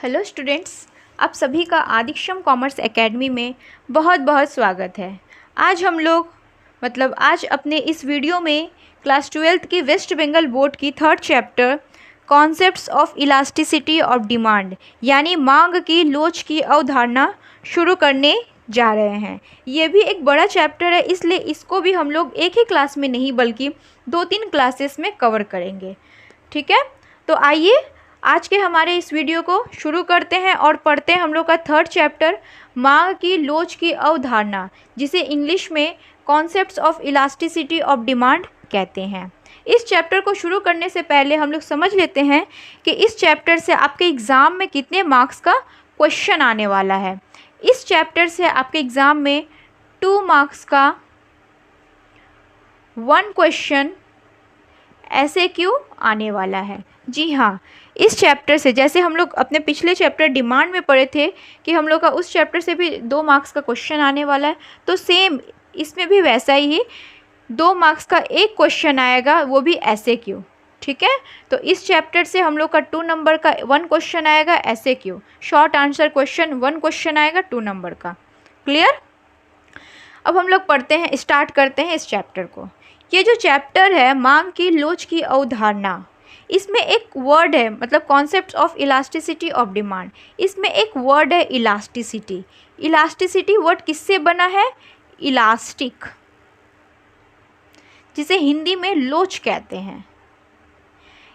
Hello students, आप सभी का आदिक्षम कॉमर्स एकेडमी में बहुत बहुत स्वागत है। आज हम लोग आज अपने इस वीडियो में क्लास 12th की वेस्ट बंगाल बोर्ड की third chapter concepts of elasticity of demand यानी मांग की लोच की अवधारणा शुरू करने जा रहे हैं। ये भी एक बड़ा चैप्टर है, इसलिए इसको भी हम लोग एक ही क्लास में नहीं बल्कि 2-3 क्लासेस में कवर करेंगे। ठीक है, तो आइए आज के हमारे इस वीडियो को शुरू करते हैं और पढ़ते हैं हम लोग का थर्ड चैप्टर मांग की लोच की अवधारणा, जिसे इंग्लिश में concepts of elasticity of demand कहते हैं। इस चैप्टर को शुरू करने से पहले हम लोग समझ लेते हैं कि इस चैप्टर से आपके एग्ज़ाम में कितने मार्क्स का क्वेश्चन आने वाला है। इस चैप्टर से आपके एग्ज़ाम में 2 मार्क्स का 1 क्वेश्चन ऐसे क्यों आने वाला है। जी हाँ, इस चैप्टर से जैसे हम लोग अपने पिछले चैप्टर डिमांड में पढ़े थे कि हम लोग का उस चैप्टर से भी 2 मार्क्स का क्वेश्चन आने वाला है, तो सेम इसमें भी वैसा ही 2 मार्क्स का एक क्वेश्चन आएगा, वो भी ऐसे क्यों। ठीक है, तो इस चैप्टर से हम लोग का 2 नंबर का 1 क्वेश्चन आएगा ऐसे क्यों, शॉर्ट आंसर क्वेश्चन 1 क्वेश्चन आएगा 2 नंबर का। क्लियर। अब हम लोग पढ़ते हैं, स्टार्ट करते हैं इस चैप्टर को। ये जो चैप्टर है मांग की लोच की अवधारणा, इसमें एक वर्ड है, मतलब concept of elasticity of demand. इसमें एक वर्ड है इलास्टिसिटी। इलास्टिसिटी वर्ड किससे बना है? इलास्टिक, जिसे हिंदी में लोच कहते हैं।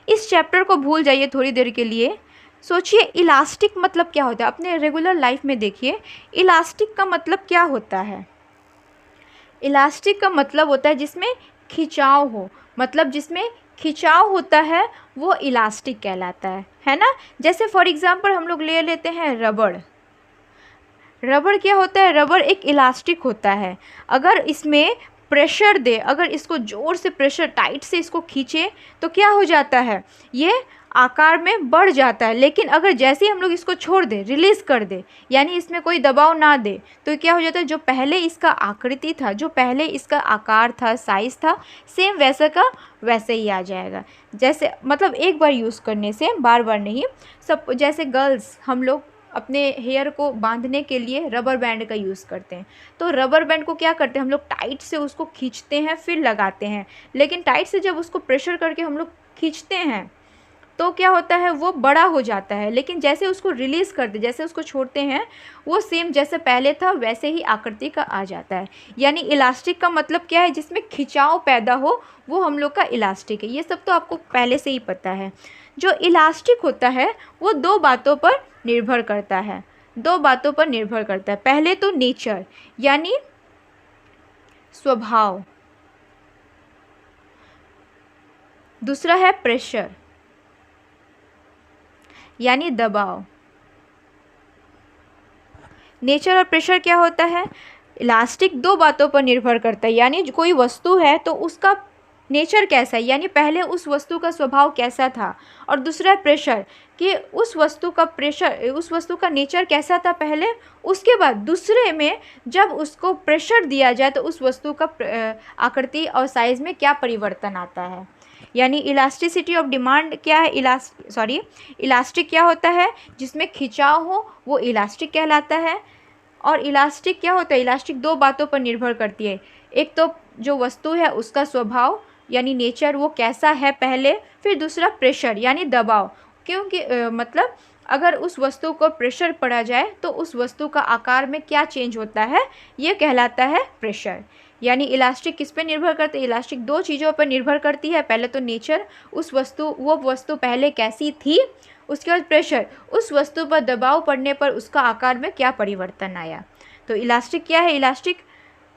इस चैप्टर को भूल जाइए थोड़ी देर के लिए, सोचिए इलास्टिक मतलब क्या होता है। अपने रेगुलर लाइफ में देखिए इलास्टिक का मतलब क्या होता है। इलास्टिक का मतलब होता है जिसमें खिंचाव हो, मतलब जिसमें खिंचाव होता है वो इलास्टिक कहलाता है ना। जैसे फॉर एग्जांपल हम लोग ले लेते हैं रबड़। रबड़ क्या होता है? रबड़ एक इलास्टिक होता है। अगर इसमें प्रेशर दे, अगर इसको ज़ोर से प्रेशर टाइट से इसको खींचे तो क्या हो जाता है, ये आकार में बढ़ जाता है। लेकिन अगर जैसे ही हम लोग इसको छोड़ दें, रिलीज़ कर दे, यानी इसमें कोई दबाव ना दे, तो क्या हो जाता है, जो पहले इसका आकृति था, जो पहले इसका आकार था, साइज़ था, सेम वैसा का वैसे ही आ जाएगा। जैसे मतलब एक बार यूज़ करने से बार बार नहीं। सब जैसे गर्ल्स हम लोग अपने हेयर को बांधने के लिए रबर बैंड का यूज़ करते हैं, तो रबर बैंड को क्या करते हैं हम लोग, टाइट से उसको खींचते हैं फिर लगाते हैं। लेकिन टाइट से जब उसको प्रेशर करके हम लोग खींचते हैं तो क्या होता है, वो बड़ा हो जाता है। लेकिन जैसे उसको रिलीज़ कर दे, जैसे उसको छोड़ते हैं, वो सेम जैसे पहले था वैसे ही आकृति का आ जाता है। यानी इलास्टिक का मतलब क्या है, जिसमें खिंचाव पैदा हो, वो हम लोग का इलास्टिक है। ये सब तो आपको पहले से ही पता है। जो इलास्टिक होता है वो 2 बातों पर निर्भर करता है। 2 बातों पर निर्भर करता है। पहले तो नेचर यानी स्वभाव, दूसरा है प्रेशर यानी दबाव। नेचर और प्रेशर क्या होता है, इलास्टिक 2 बातों पर निर्भर करता है। यानी कोई वस्तु है तो उसका नेचर कैसा है, यानी पहले उस वस्तु का स्वभाव कैसा था, और दूसरा है प्रेशर कि उस वस्तु का प्रेशर, उस वस्तु का नेचर कैसा था पहले, उसके बाद दूसरे में जब उसको प्रेशर दिया जाए तो उस वस्तु का आकृति और साइज़ में क्या परिवर्तन आता है। यानी इलास्टिसिटी ऑफ डिमांड क्या है, इलास्टिक क्या होता है, जिसमें खिंचाव हो वो इलास्टिक कहलाता है। और इलास्टिक क्या होता है, इलास्टिक 2 बातों पर निर्भर करती है। एक तो जो वस्तु है उसका स्वभाव यानी नेचर, वो कैसा है पहले, फिर दूसरा प्रेशर यानी दबाव, क्योंकि मतलब अगर उस वस्तु को प्रेशर पड़ा जाए तो उस वस्तु का आकार में क्या चेंज होता है, ये कहलाता है प्रेशर। यानी इलास्टिक किस पे निर्भर करती है, इलास्टिक 2 चीज़ों पर निर्भर करती है। पहले तो नेचर, वो वस्तु पहले कैसी थी, उसके बाद प्रेशर, उस वस्तु पर दबाव पड़ने पर उसका आकार में क्या परिवर्तन आया। तो इलास्टिक क्या है, इलास्टिक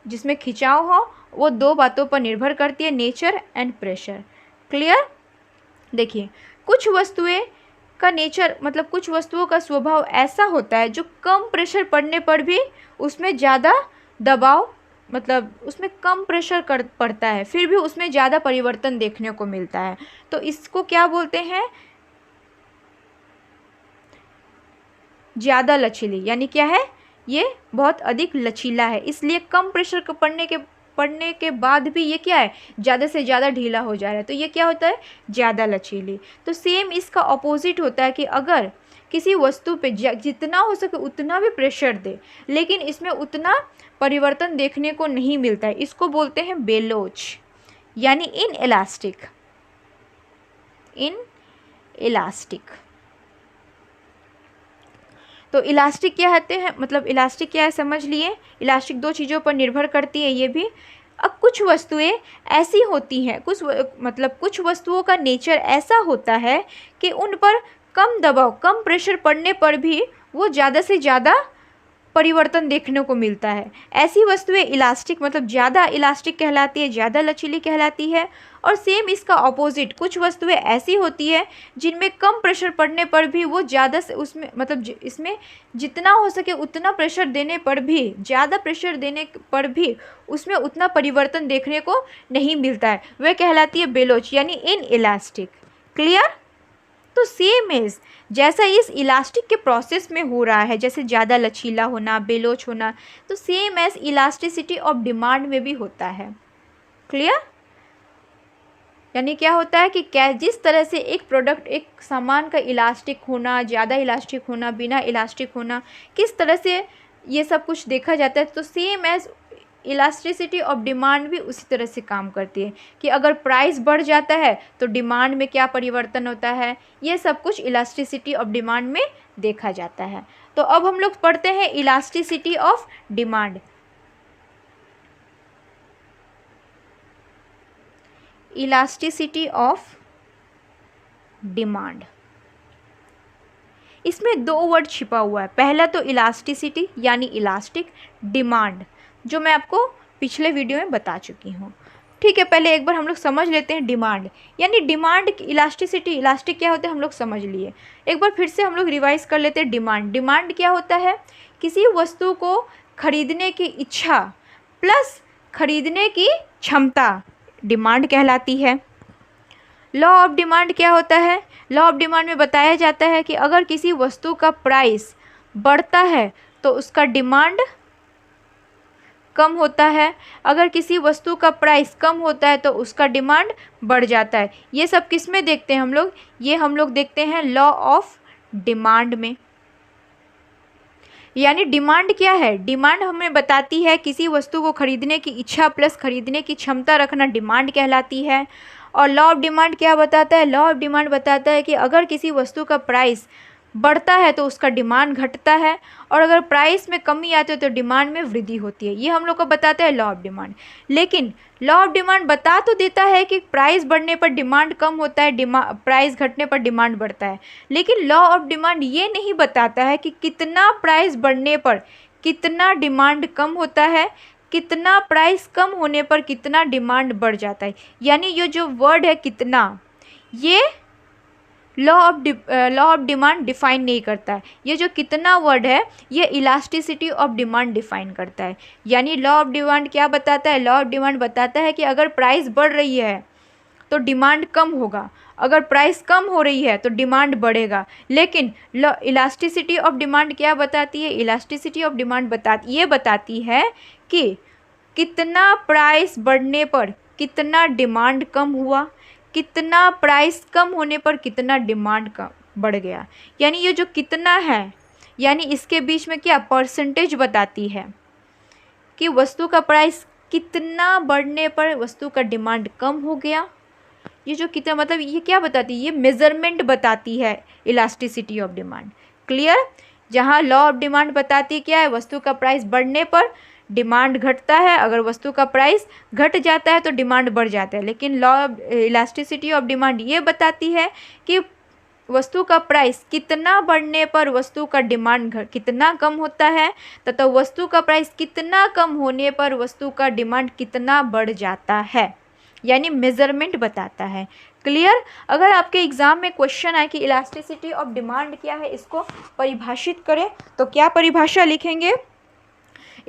जिसमें खिंचाव हो, वो 2 बातों पर निर्भर करती है, नेचर एंड प्रेशर। क्लियर। देखिए कुछ वस्तुएं का नेचर, मतलब कुछ वस्तुओं का स्वभाव ऐसा होता है जो कम प्रेशर पड़ने पर भी उसमें ज़्यादा दबाव, मतलब उसमें कम प्रेशर पड़ता है फिर भी उसमें ज़्यादा परिवर्तन देखने को मिलता है। तो इसको क्या बोलते हैं, ज़्यादा लचीली, यानी क्या है, ये बहुत अधिक लचीला है, इसलिए कम प्रेशर पड़ने के बाद भी ये क्या है, ज़्यादा से ज़्यादा ढीला हो जा रहा है, तो ये क्या होता है, ज़्यादा लचीली। तो सेम इसका ऑपोजिट होता है कि अगर किसी वस्तु पे जितना हो सके उतना भी प्रेशर दे, लेकिन इसमें उतना परिवर्तन देखने को नहीं मिलता है, इसको बोलते हैं बेलोच, यानी इन इलास्टिक। तो इलास्टिक क्या होते हैं, मतलब इलास्टिक क्या है समझ लिए। इलास्टिक दो चीज़ों पर निर्भर करती है ये भी। अब कुछ वस्तुएं ऐसी होती हैं, कुछ वस्तुओं का नेचर ऐसा होता है कि उन पर कम दबाव, कम प्रेशर पड़ने पर भी वो ज़्यादा से ज़्यादा परिवर्तन देखने को मिलता है। ऐसी वस्तुएं इलास्टिक, मतलब ज़्यादा इलास्टिक कहलाती है, ज़्यादा लचीली कहलाती है। और सेम इसका ऑपोजिट, कुछ वस्तुएं ऐसी होती है जिनमें कम प्रेशर पड़ने पर भी वो ज़्यादा से उसमें, मतलब इसमें जितना हो सके उतना प्रेशर देने पर भी, ज़्यादा प्रेशर देने पर भी उसमें उतना परिवर्तन देखने को नहीं मिलता है, वह कहलाती है बेलोच, यानी इन इलास्टिक। क्लियर। तो सेम इज जैसा इस इलास्टिक के प्रोसेस में हो रहा है, जैसे ज़्यादा लचीला होना, बेलोच होना, तो same as elasticity of demand में भी होता है। क्लियर। यानी क्या होता है कि जिस तरह से एक प्रोडक्ट, एक सामान का इलास्टिक होना, ज़्यादा इलास्टिक होना, बिना इलास्टिक होना, किस तरह से ये सब कुछ देखा जाता है, तो same as elasticity of demand भी उसी तरह से काम करती है कि अगर प्राइस बढ़ जाता है तो डिमांड में क्या परिवर्तन होता है, ये सब कुछ इलास्टिसिटी ऑफ डिमांड में देखा जाता है। तो अब हम लोग पढ़ते हैं elasticity of demand. Elasticity of demand, इसमें दो वर्ड छिपा हुआ है। पहला तो इलास्टिसिटी यानी इलास्टिक, डिमांड जो मैं आपको पिछले वीडियो में बता चुकी हूँ। ठीक है, पहले एक बार हम लोग समझ लेते हैं डिमांड, यानी डिमांड, इलास्टिसिटी, इलास्टिक क्या होता है हम लोग समझ लिए। एक बार फिर से हम लोग रिवाइज कर लेते हैं डिमांड। डिमांड क्या होता है, किसी वस्तु को खरीदने की इच्छा प्लस खरीदने की क्षमता डिमांड कहलाती है। लॉ ऑफ डिमांड क्या होता है, लॉ ऑफ डिमांड में बताया जाता है कि अगर किसी वस्तु का प्राइस बढ़ता है तो उसका डिमांड कम होता है, अगर किसी वस्तु का प्राइस कम होता है तो उसका डिमांड बढ़ जाता है। ये सब किस में देखते हैं हम लोग, ये हम लोग देखते हैं लॉ ऑफ डिमांड में। यानी डिमांड क्या है, डिमांड हमें बताती है किसी वस्तु को खरीदने की इच्छा प्लस खरीदने की क्षमता रखना डिमांड कहलाती है। और लॉ ऑफ डिमांड क्या बताता है, लॉ ऑफ डिमांड बताता है कि अगर किसी वस्तु का प्राइस बढ़ता है तो उसका डिमांड घटता है, और अगर प्राइस में कमी आती है तो डिमांड में वृद्धि होती है। ये हम लोग को बताता है लॉ ऑफ डिमांड। लेकिन लॉ ऑफ डिमांड बता तो देता है कि प्राइस बढ़ने पर डिमांड कम होता है, प्राइस घटने पर डिमांड बढ़ता है, लेकिन लॉ ऑफ डिमांड ये नहीं बताता है कि कितना प्राइस बढ़ने पर कितना डिमांड कम होता है, कितना प्राइस कम होने पर कितना डिमांड बढ़ जाता है। यानी ये जो वर्ड है कितना, ये लॉ ऑफ डिमांड डिफाइन नहीं करता है। ये जो कितना वर्ड है ये इलास्टिसिटी ऑफ डिमांड डिफाइन करता है। यानी लॉ ऑफ डिमांड क्या बताता है, लॉ ऑफ डिमांड बताता है कि अगर प्राइस बढ़ रही है तो डिमांड कम होगा, अगर प्राइस कम हो रही है तो डिमांड बढ़ेगा। लेकिन इलास्टिसिटी ऑफ डिमांड क्या बताती है, इलास्टिसिटी ऑफ डिमांड बताती है कि कितना प्राइस बढ़ने पर कितना डिमांड कम हुआ, कितना प्राइस कम होने पर कितना डिमांड का बढ़ गया। यानी ये जो कितना है, यानी इसके बीच में क्या परसेंटेज बताती है कि वस्तु का प्राइस कितना बढ़ने पर वस्तु का डिमांड कम हो गया। ये जो कितना, मतलब ये क्या बताती है, ये मेजरमेंट बताती है इलास्टिसिटी ऑफ डिमांड। क्लियर। जहाँ लॉ ऑफ डिमांड बताती है क्या है, वस्तु का प्राइस बढ़ने पर डिमांड घटता है, अगर वस्तु का प्राइस घट जाता है तो डिमांड बढ़ जाता है। लेकिन law of elasticity of demand ये बताती है कि वस्तु का प्राइस कितना बढ़ने पर वस्तु का डिमांड कितना कम होता है, तथा वस्तु का प्राइस कितना कम होने पर वस्तु का डिमांड कितना बढ़ जाता है। यानी मेजरमेंट बताता है। क्लियर। अगर आपके एग्जाम में क्वेश्चन आए कि इलास्टिसिटी ऑफ डिमांड क्या है, इसको परिभाषित करें, तो क्या परिभाषा लिखेंगे,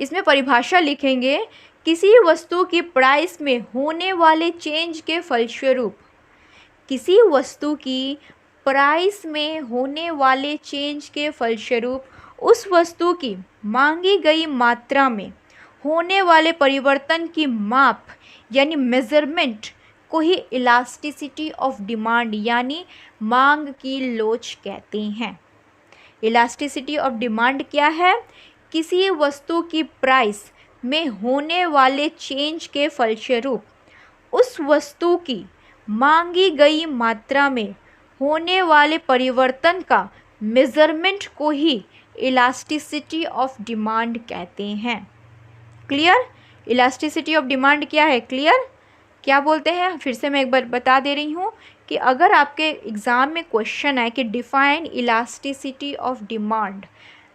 इसमें परिभाषा लिखेंगे किसी वस्तु की प्राइस में होने वाले चेंज के फलस्वरूप, किसी वस्तु की प्राइस में होने वाले चेंज के फलस्वरूप उस वस्तु की मांगी गई मात्रा में होने वाले परिवर्तन की माप यानी मेजरमेंट को ही इलास्टिसिटी ऑफ डिमांड यानी मांग की लोच कहते हैं। इलास्टिसिटी ऑफ डिमांड क्या है? किसी वस्तु की प्राइस में होने वाले चेंज के फलस्वरूप उस वस्तु की मांगी गई मात्रा में होने वाले परिवर्तन का मेजरमेंट को ही इलास्टिसिटी ऑफ डिमांड कहते हैं। क्लियर? इलास्टिसिटी ऑफ डिमांड क्या है? क्लियर? क्या बोलते हैं? फिर से मैं एक बार बता दे रही हूँ कि अगर आपके एग्ज़ाम में क्वेश्चन है कि डिफाइन इलास्टिसिटी ऑफ डिमांड,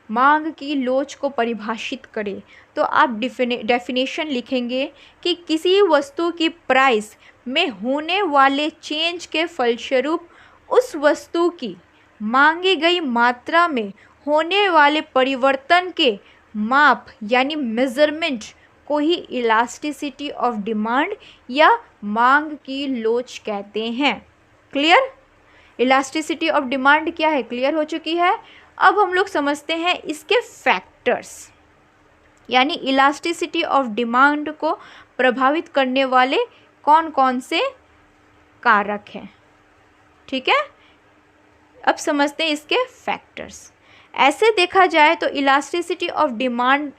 मांग की लोच को परिभाषित करें, तो आप डेफिनेशन लिखेंगे कि किसी वस्तु की प्राइस में होने वाले चेंज के फलस्वरूप उस वस्तु की मांगी गई मात्रा में होने वाले परिवर्तन के माप यानी मेजरमेंट को ही इलास्टिसिटी ऑफ डिमांड या मांग की लोच कहते हैं। क्लियर? इलास्टिसिटी ऑफ डिमांड क्या है? क्लियर हो चुकी है। अब हम लोग समझते हैं इसके फैक्टर्स, यानी इलास्टिसिटी ऑफ डिमांड को प्रभावित करने वाले कौन कौन से कारक हैं। ठीक है, अब समझते हैं इसके फैक्टर्स। ऐसे देखा जाए तो इलास्टिसिटी ऑफ डिमांड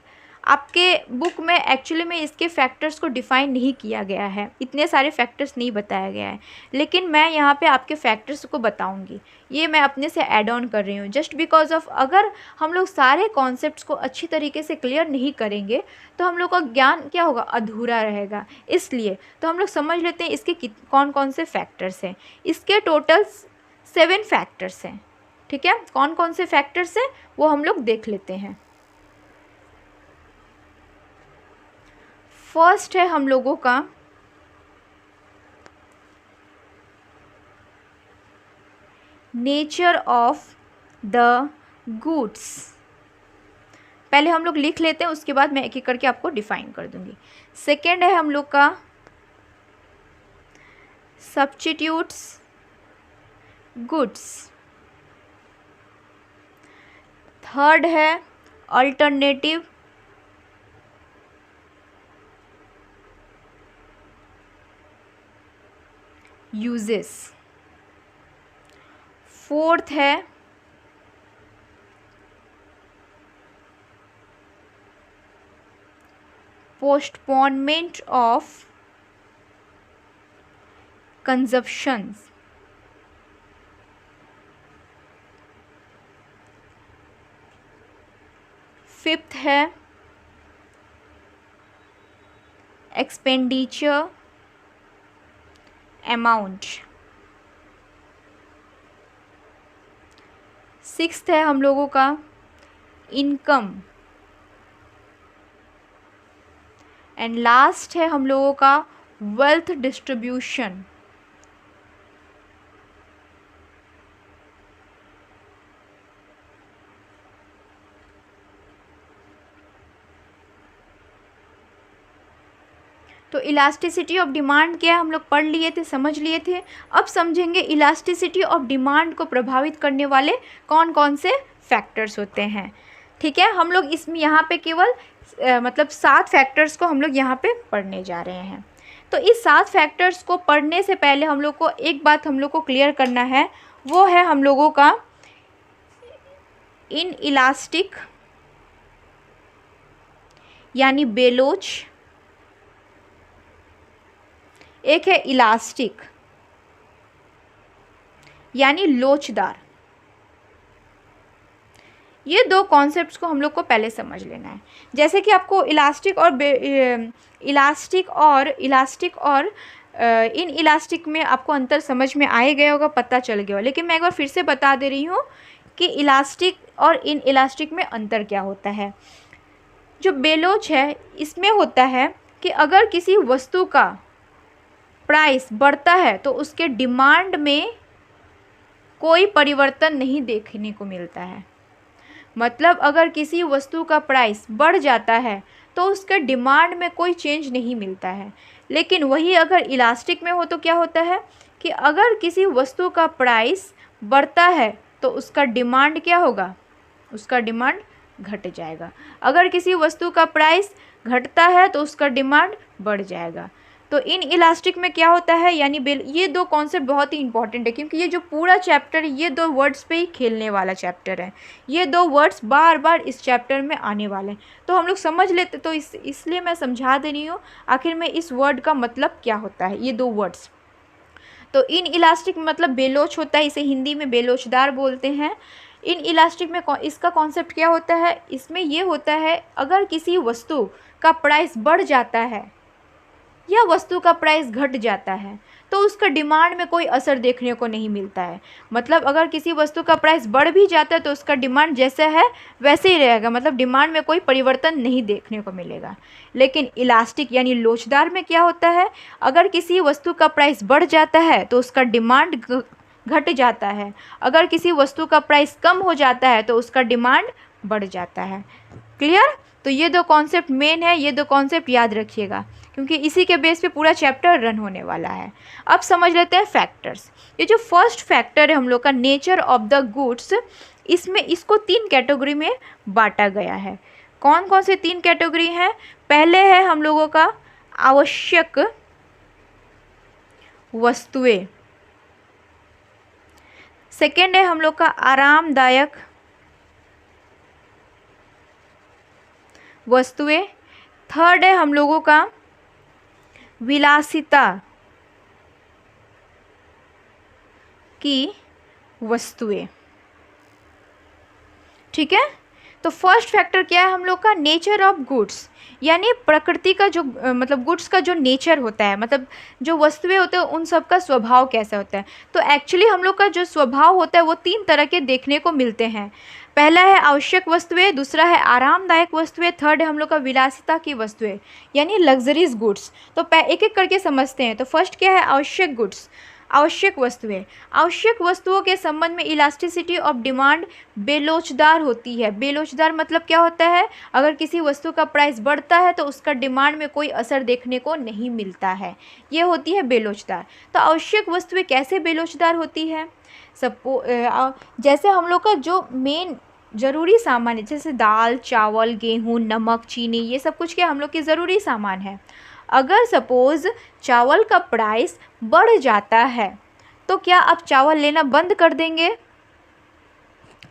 आपके बुक में एक्चुअली में इसके फैक्टर्स को डिफ़ाइन नहीं किया गया है, इतने सारे फैक्टर्स नहीं बताया गया है, लेकिन मैं यहाँ पे आपके फैक्टर्स को बताऊँगी। ये मैं अपने से ऐड ऑन कर रही हूँ जस्ट बिकॉज ऑफ अगर हम लोग सारे कॉन्सेप्ट्स को अच्छी तरीके से क्लियर नहीं करेंगे तो हम लोग का ज्ञान क्या होगा? अधूरा रहेगा। इसलिए तो हम लोग समझ लेते हैं इसके कौन कौन से फैक्टर्स हैं। इसके टोटल 7 फैक्टर्स हैं। ठीक है, कौन कौन से फैक्टर्स हैं वो हम लोग देख लेते हैं। फर्स्ट है हम लोगों का नेचर ऑफ द गुड्स। पहले हम लोग लिख लेते हैं, उसके बाद मैं एक एक करके आपको डिफाइन कर दूंगी। सेकेंड है हम लोग का सब्स्टिट्यूट्स गुड्स। थर्ड है अल्टरनेटिव यूजेस। फोर्थ है पोस्टपोनमेंट ऑफ कंजप्शंस। फिफ्थ है एक्सपेंडिचर अमाउंट। सिक्स्थ है हम लोगों का इनकम। एंड लास्ट है हम लोगों का वेल्थ डिस्ट्रीब्यूशन। तो इलास्टिसिटी ऑफ डिमांड क्या है हम लोग पढ़ लिए थे, समझ लिए थे। अब समझेंगे इलास्टिसिटी ऑफ डिमांड को प्रभावित करने वाले कौन कौन से फैक्टर्स होते हैं। ठीक है, हम लोग इसमें यहाँ पे केवल मतलब 7 फैक्टर्स को हम लोग यहाँ पे पढ़ने जा रहे हैं। तो इस 7 फैक्टर्स को पढ़ने से पहले हम लोग को एक बात हम लोग को क्लियर करना है, वो है हम लोगों का इन इलास्टिक यानी बेलोच, एक है इलास्टिक यानी लोचदार। ये दो कॉन्सेप्ट्स को हम लोग को पहले समझ लेना है। जैसे कि आपको इलास्टिक और इन इलास्टिक में आपको अंतर समझ में आ गया होगा, पता चल गया होगा, लेकिन मैं एक बार फिर से बता दे रही हूँ कि इलास्टिक और इन इलास्टिक में अंतर क्या होता है। जो बेलोच है इसमें होता है कि अगर किसी वस्तु का प्राइस बढ़ता है तो उसके डिमांड में कोई परिवर्तन नहीं देखने को मिलता है। मतलब अगर किसी वस्तु का प्राइस बढ़ जाता है तो उसके डिमांड में कोई चेंज नहीं मिलता है। लेकिन वही अगर इलास्टिक में हो तो क्या होता है कि अगर किसी वस्तु का प्राइस बढ़ता है तो उसका डिमांड क्या होगा? उसका डिमांड घट जाएगा। अगर किसी वस्तु का प्राइस घटता है तो उसका डिमांड बढ़ जाएगा। तो इन इलास्टिक में क्या होता है, यानी ये दो कॉन्सेप्ट बहुत ही इंपॉर्टेंट है, क्योंकि ये जो पूरा चैप्टर ये दो वर्ड्स पे ही खेलने वाला चैप्टर है। ये दो वर्ड्स बार बार इस चैप्टर में आने वाले हैं, तो हम लोग समझ लेते। तो इसलिए मैं समझा दे रही हूँ आखिर में इस वर्ड का मतलब क्या होता है, ये दो वर्ड्स। तो इन इलास्टिक मतलब बेलोच होता है, इसे हिंदी में बेलोचदार बोलते हैं। इन इलास्टिक में इसका कॉन्सेप्ट क्या होता है, इसमें ये होता है अगर किसी वस्तु का प्राइस बढ़ जाता है या वस्तु का प्राइस घट जाता है तो उसका डिमांड में कोई असर देखने को नहीं मिलता है। मतलब अगर किसी वस्तु का प्राइस बढ़ भी जाता है तो उसका डिमांड जैसा है वैसे ही रहेगा, मतलब डिमांड में कोई परिवर्तन नहीं देखने को मिलेगा। लेकिन इलास्टिक यानी लोचदार में क्या होता है, अगर किसी वस्तु का प्राइस बढ़ जाता है तो उसका डिमांड घट जाता है, अगर किसी वस्तु का प्राइस कम हो जाता है तो उसका डिमांड बढ़ जाता है। क्लियर? तो ये दो कॉन्सेप्ट मेन है, ये दो कॉन्सेप्ट याद रखिएगा, क्योंकि इसी के बेस पे पूरा चैप्टर रन होने वाला है। अब समझ लेते हैं फैक्टर्स। ये जो फर्स्ट फैक्टर है हम लोग का नेचर ऑफ द गुड्स, इसमें इसको 3 कैटेगरी में बांटा गया है। कौन कौन से 3 कैटेगरी हैं? पहले है हम लोगों का आवश्यक वस्तुएं, सेकेंड है हम लोग का आरामदायक वस्तुएं, थर्ड है हम लोगों का विलासिता की वस्तुएं। ठीक है, तो फर्स्ट फैक्टर क्या है हम लोग का, नेचर ऑफ गुड्स, यानी प्रकृति का जो मतलब गुड्स का जो नेचर होता है, मतलब जो वस्तुएं होते हैं उन सब का स्वभाव कैसा होता है। तो एक्चुअली हम लोग का जो स्वभाव होता है वो 3 तरह के देखने को मिलते हैं। पहला है आवश्यक वस्तुएं, दूसरा है आरामदायक वस्तुएं, थर्ड है हम लोग का विलासिता की वस्तुएं यानी लग्जरीज गुड्स। तो एक एक करके समझते हैं। तो फर्स्ट क्या है, आवश्यक गुड्स, आवश्यक वस्तुएं। आवश्यक वस्तुओं के संबंध में इलास्टिसिटी ऑफ डिमांड बेलोचदार होती है। बेलोचदार मतलब क्या होता है, अगर किसी वस्तु का प्राइस बढ़ता है तो उसका डिमांड में कोई असर देखने को नहीं मिलता है, ये होती है बेलोचदार। तो आवश्यक वस्तुएं कैसे बेलोचदार होती है, जैसे हम लोग का जो मेन ज़रूरी सामान है, जैसे दाल चावल गेहूँ नमक चीनी, ये सब कुछ क्या हम लोग के ज़रूरी सामान है। अगर सपोज़ चावल का प्राइस बढ़ जाता है तो क्या आप चावल लेना बंद कर देंगे?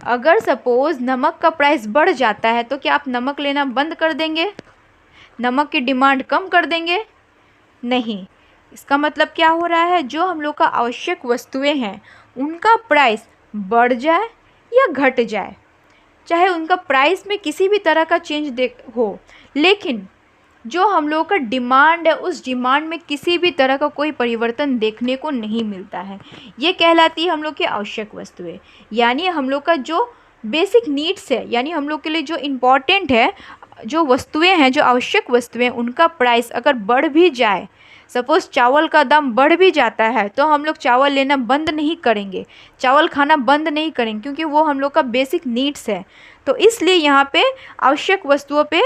अगर सपोज़ नमक का प्राइस बढ़ जाता है तो क्या आप नमक लेना बंद कर देंगे? नमक की डिमांड कम कर देंगे? नहीं। इसका मतलब क्या हो रहा है, जो हम लोग का आवश्यक वस्तुएं हैं उनका प्राइस बढ़ जाए या घट जाए, चाहे उनका प्राइस में किसी भी तरह का चेंज हो, लेकिन जो हम लोगों का डिमांड है उस डिमांड में किसी भी तरह का कोई परिवर्तन देखने को नहीं मिलता है, ये कहलाती है हम लोग की आवश्यक वस्तुएं। यानी हम लोग का जो बेसिक नीड्स है, यानी हम लोग के लिए जो इम्पॉर्टेंट है, जो वस्तुएं हैं, जो आवश्यक वस्तुएं, उनका प्राइस अगर बढ़ भी जाए, सपोज़ चावल का दाम बढ़ भी जाता है तो हम लोग चावल लेना बंद नहीं करेंगे, चावल खाना बंद नहीं करेंगे, क्योंकि वो हम लोग का बेसिक नीड्स है। तो इसलिए यहाँ पे आवश्यक वस्तुओं पे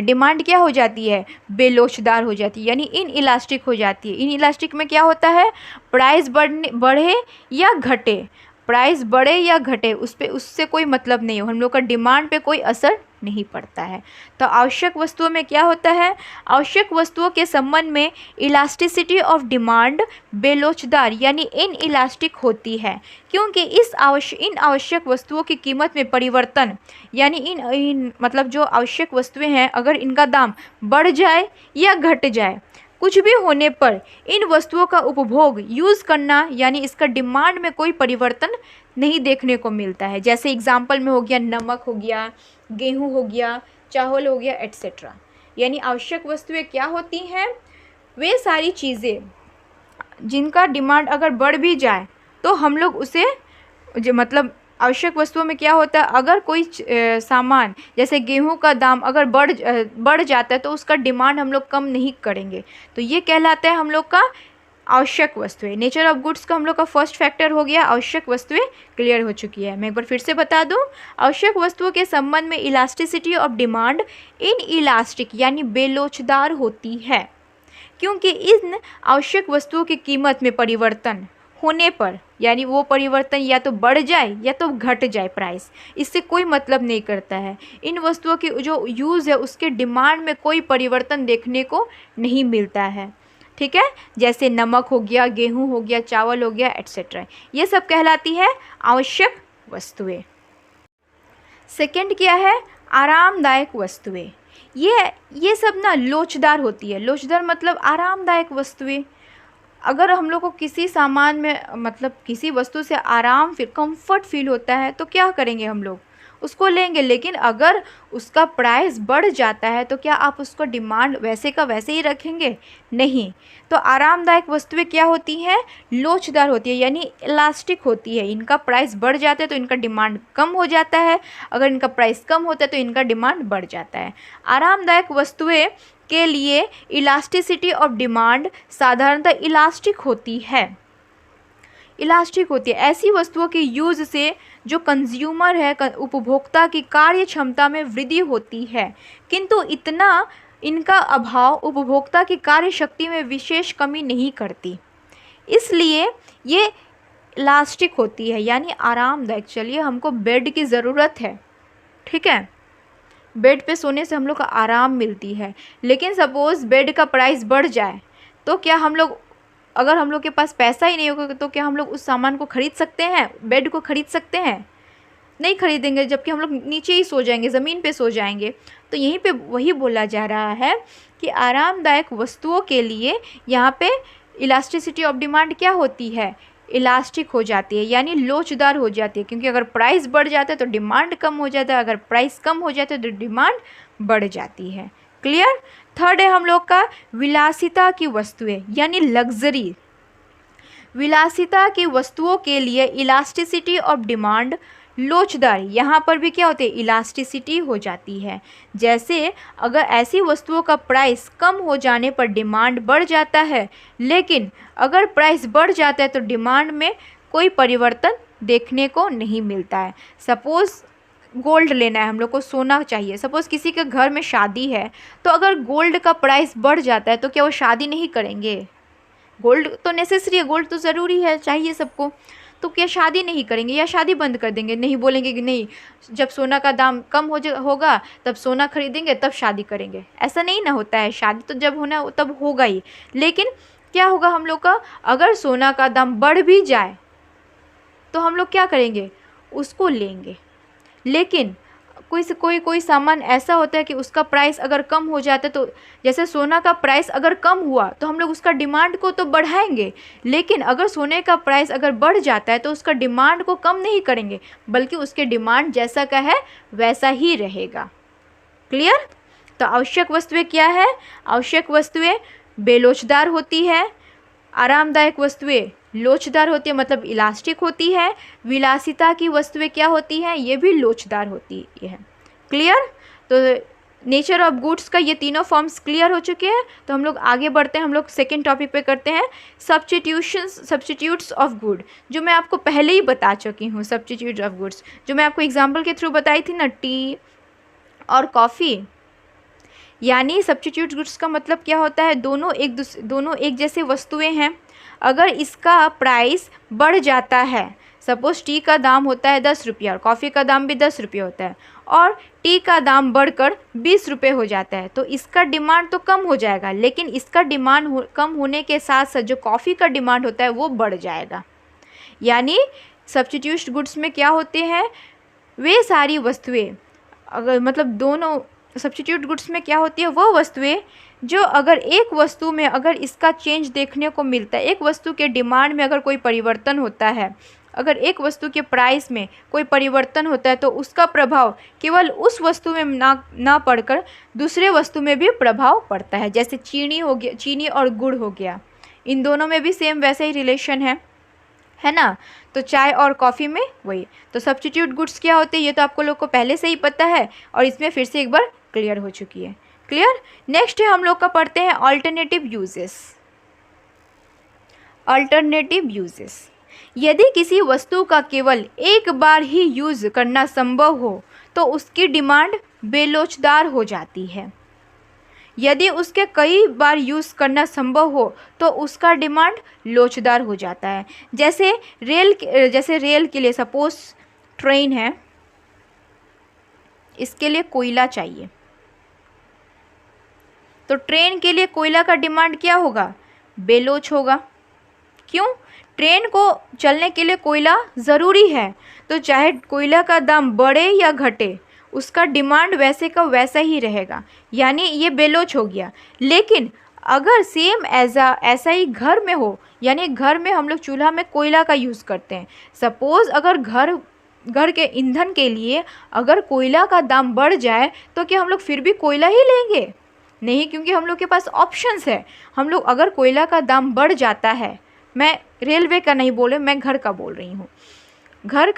डिमांड क्या हो जाती है, बेलोचदार हो जाती है, यानी इन इलास्टिक हो जाती है। इन इलास्टिक में क्या होता है, प्राइस बढ़े या घटे, प्राइस बढ़े या घटे उससे कोई मतलब नहीं हो, हम लोग का डिमांड पे कोई असर नहीं पड़ता है। तो आवश्यक वस्तुओं में क्या होता है, आवश्यक वस्तुओं के संबंध में इलास्टिसिटी ऑफ डिमांड बेलोचदार यानी इन इलास्टिक होती है, क्योंकि इन आवश्यक वस्तुओं की कीमत में परिवर्तन, यानी इन मतलब जो आवश्यक वस्तुएं हैं अगर इनका दाम बढ़ जाए या घट जाए, कुछ भी होने पर इन वस्तुओं का उपभोग यूज़ करना, यानी इसका डिमांड में कोई परिवर्तन नहीं देखने को मिलता है। जैसे एग्जाम्पल में हो गया नमक हो गया, गेहूँ हो गया, चावल हो गया, एट्सेट्रा। यानी आवश्यक वस्तुएं क्या होती हैं, वे सारी चीज़ें जिनका डिमांड अगर बढ़ भी जाए तो हम लोग उसे मतलब आवश्यक वस्तुओं में क्या होता है, अगर कोई सामान जैसे गेहूं का दाम अगर बढ़ जाता है तो उसका डिमांड हम लोग कम नहीं करेंगे, तो ये कहलाता है हम लोग का आवश्यक वस्तुएं। नेचर ऑफ गुड्स का हम लोग का फर्स्ट फैक्टर हो गया, आवश्यक वस्तुएं क्लियर हो चुकी है। मैं एक बार फिर से बता दूं, आवश्यक वस्तुओं के संबंध में elasticity of demand in elastic यानी बेलोचदार होती है, क्योंकि इन आवश्यक वस्तुओं की कीमत में परिवर्तन होने पर, यानी वो परिवर्तन या तो बढ़ जाए या तो घट जाए प्राइस, इससे कोई मतलब नहीं करता है। इन वस्तुओं की जो यूज़ है उसके डिमांड में कोई परिवर्तन देखने को नहीं मिलता है। ठीक है, जैसे नमक हो गया, गेहूँ हो गया, चावल हो गया, एट्सेट्रा, ये सब कहलाती है आवश्यक वस्तुएं। सेकंड क्या है? आरामदायक वस्तुएं। ये सब ना लोचदार होती है। लोचदार मतलब आरामदायक वस्तुएं। अगर हम लोग को किसी सामान में मतलब किसी वस्तु से आराम फिर कंफर्ट फील होता है तो क्या करेंगे? हम लोग उसको लेंगे। लेकिन अगर उसका प्राइस बढ़ जाता है तो क्या आप उसको डिमांड वैसे का वैसे ही रखेंगे? नहीं। तो आरामदायक वस्तुएं क्या होती हैं? लोचदार होती है, यानी इलास्टिक होती है। इनका प्राइस बढ़ जाता है तो इनका डिमांड कम हो जाता है, अगर इनका प्राइस कम होता है तो इनका डिमांड बढ़ जाता है। आरामदायक वस्तुएं के लिए इलास्टिसिटी ऑफ डिमांड साधारणतः इलास्टिक होती है। इलास्टिक होती है ऐसी वस्तुओं के यूज़ से जो कंज्यूमर है, उपभोक्ता की कार्य क्षमता में वृद्धि होती है, किंतु इतना इनका अभाव उपभोक्ता की कार्य शक्ति में विशेष कमी नहीं करती, इसलिए ये इलास्टिक होती है, यानी आरामदायक। चलिए, हमको बेड की ज़रूरत है, ठीक है, बेड पे सोने से हम लोग को आराम मिलती है। लेकिन सपोज़ बेड का प्राइस बढ़ जाए तो क्या हम लोग, अगर हम लोग के पास पैसा ही नहीं होगा तो क्या हम लोग उस सामान को ख़रीद सकते हैं? बेड को ख़रीद सकते हैं? नहीं खरीदेंगे, जबकि हम लोग नीचे ही सो जाएंगे, ज़मीन पे सो जाएंगे। तो यहीं पे वही बोला जा रहा है कि आरामदायक वस्तुओं के लिए यहाँ पे इलास्टिसिटी ऑफ डिमांड क्या होती है? इलास्टिक हो जाती है, यानी लोचदार हो जाती है। क्योंकि अगर प्राइस बढ़ जाता है तो डिमांड कम हो जाता है, अगर प्राइस कम हो जाता है तो डिमांड बढ़ जाती है। क्लियर? थर्ड है हम लोग का विलासिता की वस्तुएं, यानी लग्जरी। विलासिता की वस्तुओं के लिए इलास्टिसिटी ऑफ डिमांड लोचदार, यहाँ पर भी क्या होती है? इलास्टिसिटी हो जाती है। जैसे अगर ऐसी वस्तुओं का प्राइस कम हो जाने पर डिमांड बढ़ जाता है, लेकिन अगर प्राइस बढ़ जाता है तो डिमांड में कोई परिवर्तन देखने को नहीं मिलता है। सपोज़ गोल्ड लेना है, हम लोग को सोना चाहिए। सपोज़ किसी के घर में शादी है, तो अगर गोल्ड का प्राइस बढ़ जाता है तो क्या वो शादी नहीं करेंगे? गोल्ड तो नेसेसरी है, गोल्ड तो ज़रूरी है, चाहिए सबको। तो क्या शादी नहीं करेंगे या शादी बंद कर देंगे? नहीं, बोलेंगे कि नहीं, जब सोना का दाम कम होगा तब सोना खरीदेंगे, तब शादी करेंगे। ऐसा नहीं ना होता है, शादी तो जब होना तब होगा ही। लेकिन क्या होगा हम लोग का? अगर सोना का दाम बढ़ भी जाए तो हम लोग क्या करेंगे? उसको लेंगे। लेकिन कोई सामान ऐसा होता है कि उसका प्राइस अगर कम हो जाता है, तो जैसे सोना का प्राइस अगर कम हुआ तो हम लोग उसका डिमांड को तो बढ़ाएंगे, लेकिन अगर सोने का प्राइस अगर बढ़ जाता है तो उसका डिमांड को कम नहीं करेंगे, बल्कि उसके डिमांड जैसा का है वैसा ही रहेगा। क्लियर? तो आवश्यक वस्तुएं क्या है? आवश्यक वस्तुएं बेलोचदार होती है, आरामदायक वस्तुएं लोचदार होती है, मतलब इलास्टिक होती है। विलासिता की वस्तुएं क्या होती हैं? ये भी लोचदार होती है। क्लियर? तो नेचर ऑफ गुड्स का ये तीनों फॉर्म्स क्लियर हो चुके हैं। तो हम लोग आगे बढ़ते हैं, हम लोग सेकेंड टॉपिक पे करते हैं सब्स्टिट्यूट्स ऑफ गुड, जो मैं आपको पहले ही बता चुकी हूँ। सब्स्टिट्यूट ऑफ गुड्स जो मैं आपको एग्जाम्पल के थ्रू बताई थी ना, टी और कॉफ़ी, यानी सब्स्टिट्यूट गुड्स का मतलब क्या होता है? दोनों एक जैसे वस्तुएं हैं, अगर इसका प्राइस बढ़ जाता है, सपोज़ टी का दाम होता है 10 रुपये और कॉफ़ी का दाम भी 10 रुपये होता है, और टी का दाम बढ़कर 20 रुपये हो जाता है, तो इसका डिमांड तो कम हो जाएगा, लेकिन इसका डिमांड कम होने के साथ साथ जो कॉफ़ी का डिमांड होता है वो बढ़ जाएगा। यानी सब्स्टिट्यूट गुड्स में क्या होते हैं? वे सारी वस्तुएं, अगर मतलब दोनों सब्स्टिट्यूट गुड्स में क्या होती है? वो वस्तुएं जो अगर एक वस्तु में अगर इसका चेंज देखने को मिलता है, एक वस्तु के डिमांड में अगर कोई परिवर्तन होता है, अगर एक वस्तु के प्राइस में कोई परिवर्तन होता है, तो उसका प्रभाव केवल उस वस्तु में ना पड़कर दूसरे वस्तु में भी प्रभाव पड़ता है। जैसे चीनी हो गया, चीनी और गुड़ हो गया, इन दोनों में भी सेम वैसे ही रिलेशन है ना। तो चाय और कॉफ़ी में वही। तो सब्स्टिट्यूट गुड्स क्या होते हैं ये तो आपको लोग को पहले से ही पता है, और इसमें फिर से एक बार क्लियर हो चुकी है। क्लियर? नेक्स्ट है हम लोग का पढ़ते हैं अल्टरनेटिव यूजेस। अल्टरनेटिव यूजेस, यदि किसी वस्तु का केवल एक बार ही यूज़ करना संभव हो तो उसकी डिमांड बेलोचदार हो जाती है। यदि उसके कई बार यूज़ करना संभव हो तो उसका डिमांड लोचदार हो जाता है। जैसे रेल के लिए सपोज ट्रेन है, इसके लिए कोयला चाहिए, तो ट्रेन के लिए कोयला का डिमांड क्या होगा? बेलोच होगा। क्यों? ट्रेन को चलने के लिए कोयला ज़रूरी है, तो चाहे कोयला का दाम बढ़े या घटे उसका डिमांड वैसे का वैसा ही रहेगा, यानी ये बेलोच हो गया। लेकिन अगर सेम ऐसा ही घर में हो, यानी घर में हम लोग चूल्हा में कोयला का यूज़ करते हैं, सपोज़ अगर घर के ईंधन के लिए अगर कोयला का दाम बढ़ जाए तो क्या हम लोग फिर भी कोयला ही लेंगे? नहीं, क्योंकि हम लोग के पास ऑप्शंस है। हम लोग अगर कोयला का दाम बढ़ जाता है, मैं रेलवे का नहीं बोल रही, मैं घर का बोल रही हूँ, घर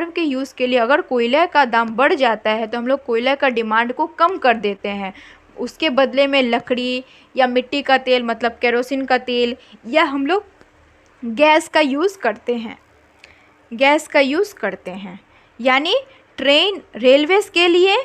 के यूज़ के लिए अगर कोयले का दाम बढ़ जाता है तो हम लोग कोयले का डिमांड को कम कर देते हैं, उसके बदले में लकड़ी या मिट्टी का तेल मतलब केरोसिन का तेल, या हम लोग गैस का यूज़ करते हैं। यानी रेलवेज़ के लिए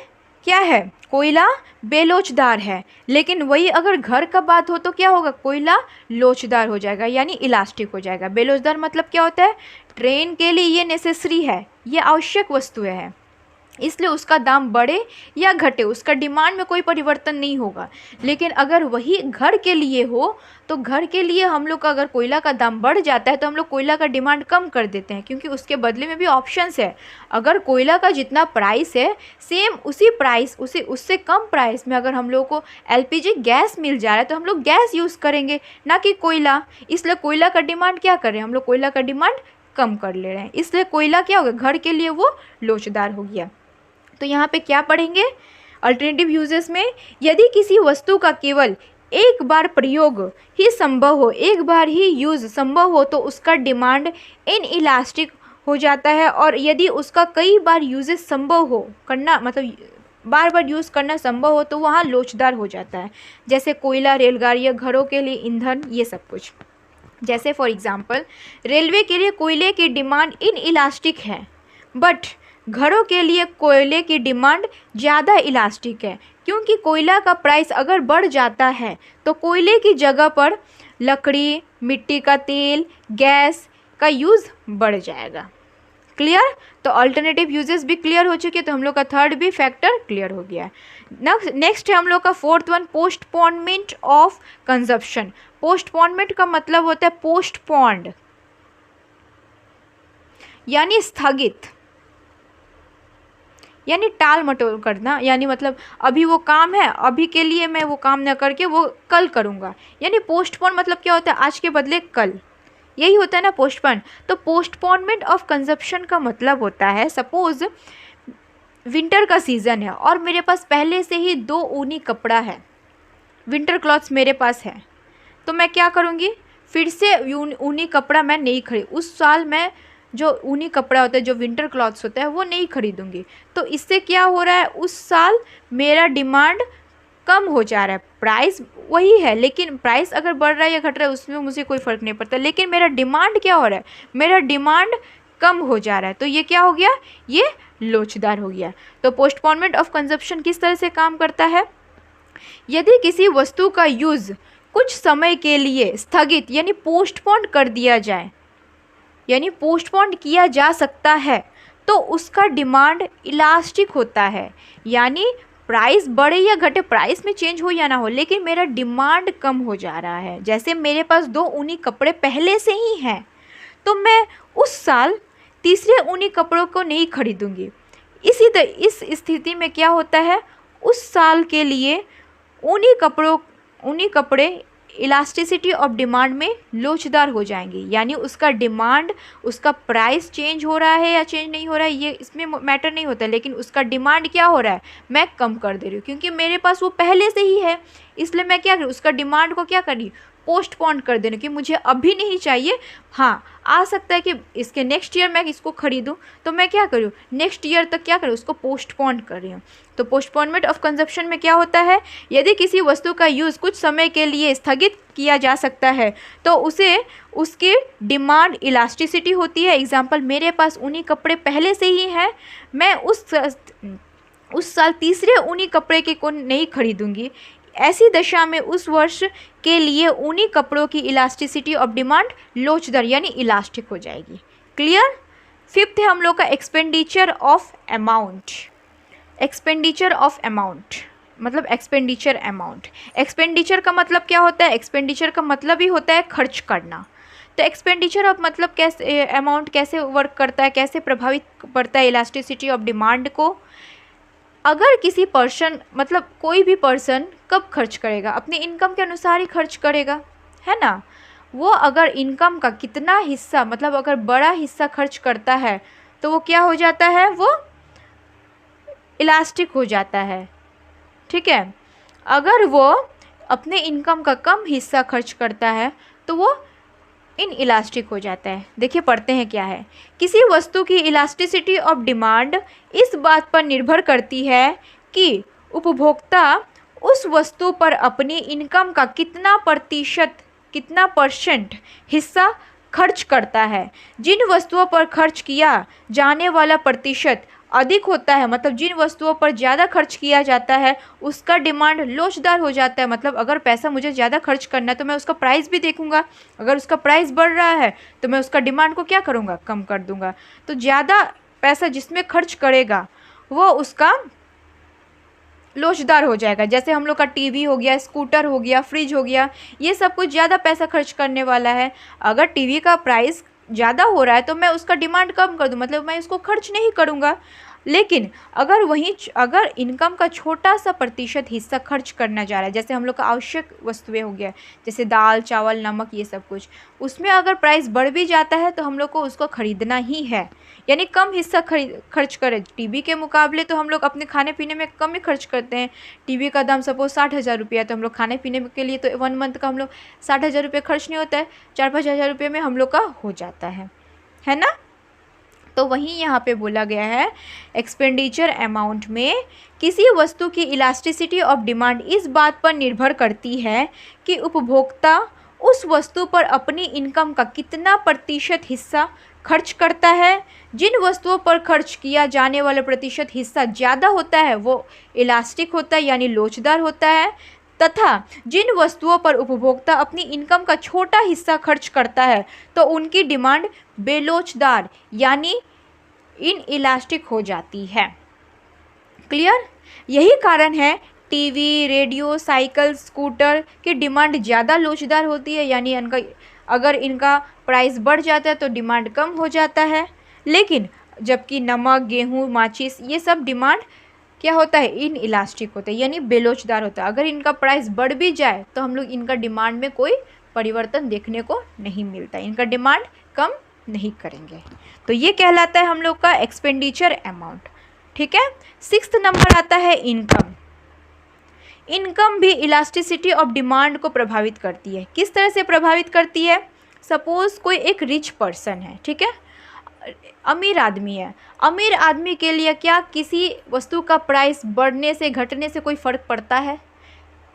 क्या है? कोयला बेलोचदार है, लेकिन वही अगर घर का बात हो तो क्या होगा? कोयला लोचदार हो जाएगा, यानी इलास्टिक हो जाएगा। बेलोचदार मतलब क्या होता है? ट्रेन के लिए ये नेसेसरी है, ये आवश्यक वस्तुएं है, इसलिए उसका दाम बढ़े या घटे उसका डिमांड में कोई परिवर्तन नहीं होगा। लेकिन अगर वही घर के लिए हो तो घर के लिए हम लोग का अगर कोयला का दाम बढ़ जाता है तो हम लोग कोयला का डिमांड कम कर देते हैं, क्योंकि उसके बदले में भी ऑप्शंस है। अगर कोयला का जितना प्राइस है सेम उसी प्राइस उससे कम प्राइस में अगर हम लोग को LPG गैस मिल जा रहा है तो हम लोग गैस यूज़ करेंगे, ना कि कोयला। इसलिए कोयला का डिमांड क्या कर रहे हैं? हम लोग कोयला का डिमांड कम कर ले रहे हैं, इसलिए कोयला क्या हो गया? घर के लिए वो लोचदार हो गया। तो यहाँ पे क्या पढ़ेंगे अल्टरनेटिव यूजेस में? यदि किसी वस्तु का केवल एक बार प्रयोग ही संभव हो, एक बार ही यूज़ संभव हो तो उसका डिमांड इनइलास्टिक हो जाता है, और यदि उसका कई बार यूजेस संभव हो करना मतलब बार बार यूज़ करना संभव हो तो वहाँ लोचदार हो जाता है। जैसे कोयला, रेलगाड़ियाँ, घरों के लिए ईंधन, ये सब कुछ। जैसे फॉर एग्जांपल रेलवे के लिए कोयले की डिमांड इनइलास्टिक है, बट घरों के लिए कोयले की डिमांड ज़्यादा इलास्टिक है, क्योंकि कोयला का प्राइस अगर बढ़ जाता है तो कोयले की जगह पर लकड़ी, मिट्टी का तेल, गैस का यूज़ बढ़ जाएगा। क्लियर? तो अल्टरनेटिव यूजेस भी क्लियर हो चुके, तो हम लोग का थर्ड भी फैक्टर क्लियर हो गया। नेक्स्ट है हम लोग का fourth one, postponement of consumption. Postponement का मतलब होता है पोस्टपोन्ड, यानी स्थगित, यानी टाल मटोल करना, यानी मतलब अभी वो काम है, अभी के लिए मैं वो काम न करके वो कल करूँगा। यानी पोस्टपोन मतलब क्या होता है? आज के बदले कल, यही होता है ना पोस्टपोन। तो पोस्टपोनमेंट ऑफ कंजप्शन का मतलब होता है, सपोज विंटर का सीज़न है और मेरे पास पहले से ही 2 ऊनी कपड़ा है, विंटर क्लॉथ्स मेरे पास है, तो मैं क्या करूँगी? फिर से ऊनी कपड़ा मैं नहीं खरीद, उस साल मैं जो ऊनी कपड़ा होता है, जो विंटर क्लॉथ्स होता है, वो नहीं खरीदूंगी। तो इससे क्या हो रहा है? उस साल मेरा डिमांड कम हो जा रहा है, प्राइस वही है, लेकिन प्राइस अगर बढ़ रहा है या घट रहा है उसमें मुझे कोई फ़र्क नहीं पड़ता, लेकिन मेरा डिमांड क्या हो रहा है? मेरा डिमांड कम हो जा रहा है, तो ये क्या हो गया? ये लोचदार हो गया। तो पोस्टपोनमेंट ऑफ कंजप्शन किस तरह से काम करता है? यदि किसी वस्तु का यूज़ कुछ समय के लिए स्थगित यानी पोस्टपोन कर दिया जाए, यानी पोस्टपोन किया जा सकता है, तो उसका डिमांड इलास्टिक होता है, यानी प्राइस बढ़े या घटे, प्राइस में चेंज हो या ना हो, लेकिन मेरा डिमांड कम हो जा रहा है। जैसे मेरे पास 2 ऊनी कपड़े पहले से ही हैं, तो मैं उस साल तीसरे ऊनी कपड़ों को नहीं खरीदूंगी। इस स्थिति में क्या होता है? उस साल के लिए ऊनी कपड़े इलास्टिसिटी ऑफ डिमांड में लोचदार हो जाएंगे, यानी उसका डिमांड, उसका प्राइस चेंज हो रहा है या चेंज नहीं हो रहा है ये इसमें मैटर नहीं होता, लेकिन उसका डिमांड क्या हो रहा है? मैं कम कर दे रही हूँ, क्योंकि मेरे पास वो पहले से ही है, इसलिए मैं क्या करूँ? उसका डिमांड को क्या कर रही हूँ? पोस्टपोन कर देना, कि मुझे अभी नहीं चाहिए। हाँ, आ सकता है कि इसके नेक्स्ट ईयर मैं इसको खरीदूँ, तो मैं क्या करूँ? नेक्स्ट ईयर तक क्या करूँ? उसको पोस्टपोन कर रही हूँ। तो पोस्टपोनमेंट ऑफ कंजप्शन में क्या होता है? यदि किसी वस्तु का यूज़ कुछ समय के लिए स्थगित किया जा सकता है तो उसे उसकी डिमांड इलास्टिसिटी होती है। एग्जाम्पल, मेरे पास ऊनी कपड़े पहले से ही हैं, मैं उस साल तीसरे ऊनी कपड़े के को नहीं खरीदूंगी, ऐसी दशा में उस वर्ष के लिए ऊनी कपड़ों की इलास्टिसिटी ऑफ डिमांड लोचदार यानी इलास्टिक हो जाएगी। क्लियर। फिफ्थ है हम लोग का expenditure of amount. Expenditure of amount मतलब एक्सपेंडिचर अमाउंट। एक्सपेंडिचर का मतलब क्या होता है? एक्सपेंडिचर का मतलब ही होता है खर्च करना। तो एक्सपेंडिचर ऑफ मतलब कैसे अमाउंट कैसे वर्क करता है, कैसे प्रभावित पड़ता है इलास्टिसिटी ऑफ डिमांड को? अगर किसी पर्सन मतलब कोई भी पर्सन कब खर्च करेगा? अपनी इनकम के अनुसार ही खर्च करेगा, है ना। वो अगर इनकम का कितना हिस्सा मतलब अगर बड़ा हिस्सा खर्च करता है तो वो क्या हो जाता है? वो इलास्टिक हो जाता है, ठीक है। अगर वो अपने इनकम का कम हिस्सा खर्च करता है तो वो इन इलास्टिक हो जाता है। देखिए पढ़ते हैं क्या है। किसी वस्तु की इलास्टिसिटी ऑफ डिमांड इस बात पर निर्भर करती है कि उपभोक्ता उस वस्तु पर अपनी इनकम का कितना परसेंट हिस्सा खर्च करता है। जिन वस्तुओं पर खर्च किया जाने वाला प्रतिशत अधिक होता है मतलब जिन वस्तुओं पर ज़्यादा खर्च किया जाता है उसका डिमांड लोचदार हो जाता है। मतलब अगर पैसा मुझे ज़्यादा खर्च करना है तो मैं उसका प्राइस भी देखूंगा। अगर उसका प्राइस बढ़ रहा है तो मैं उसका डिमांड को क्या करूंगा? कम कर दूंगा। तो ज़्यादा पैसा जिसमें खर्च करेगा वो उसका लोचदार हो जाएगा। जैसे हम लोग का टीवी हो गया, स्कूटर हो गया, फ्रिज हो गया, ये सब कुछ ज़्यादा पैसा खर्च करने वाला है। अगर टीवी का प्राइस ज़्यादा हो रहा है तो मैं उसका डिमांड कम कर दूँ, मतलब मैं इसको खर्च नहीं करूँगा। लेकिन अगर इनकम का छोटा सा प्रतिशत हिस्सा खर्च करना जा रहा है, जैसे हम लोग का आवश्यक वस्तुएं हो गया, जैसे दाल, चावल, नमक, ये सब कुछ, उसमें अगर प्राइस बढ़ भी जाता है तो हम लोग को उसको ख़रीदना ही है, यानी कम हिस्सा खर्च करें। टीवी के मुकाबले तो हम लोग अपने खाने पीने में कम ही खर्च करते हैं। टीवी का दाम सपोज 60,000 रुपया है तो हम लोग खाने पीने के लिए तो 1 मंथ का हम लोग 60,000 रुपये खर्च नहीं होता है, 4-5 हज़ार रुपये में हम लोग का हो जाता है ना। तो वहीं यहाँ पे बोला गया है एक्सपेंडिचर अमाउंट में किसी वस्तु की इलास्टिसिटी ऑफ डिमांड इस बात पर निर्भर करती है कि उपभोक्ता उस वस्तु पर अपनी इनकम का कितना प्रतिशत हिस्सा खर्च करता है। जिन वस्तुओं पर खर्च किया जाने वाला प्रतिशत हिस्सा ज़्यादा होता है वो इलास्टिक होता है यानी लोचदार होता है, तथा जिन वस्तुओं पर उपभोक्ता अपनी इनकम का छोटा हिस्सा खर्च करता है तो उनकी डिमांड बेलोचदार यानी इन इलास्टिक हो जाती है। क्लियर। यही कारण है टीवी, रेडियो, साइकिल, स्कूटर की डिमांड ज़्यादा लोचदार होती है, यानी अगर इनका प्राइस बढ़ जाता है तो डिमांड कम हो जाता है। लेकिन जबकि नमक, गेहूँ, माचिस, ये सब डिमांड क्या होता है? इन इलास्टिक होता है यानी बेलोचदार होता है। अगर इनका प्राइस बढ़ भी जाए तो हम लोग इनका डिमांड में कोई परिवर्तन देखने को नहीं मिलता, इनका डिमांड कम नहीं करेंगे। तो ये कहलाता है हम लोग का एक्सपेंडिचर अमाउंट, ठीक है। 6th नंबर आता है इनकम। इनकम भी इलास्टिसिटी ऑफ डिमांड को प्रभावित करती है। किस तरह से प्रभावित करती है? सपोज कोई एक रिच पर्सन है, ठीक है, अमीर आदमी है। अमीर आदमी के लिए क्या किसी वस्तु का प्राइस बढ़ने से घटने से कोई फ़र्क पड़ता है?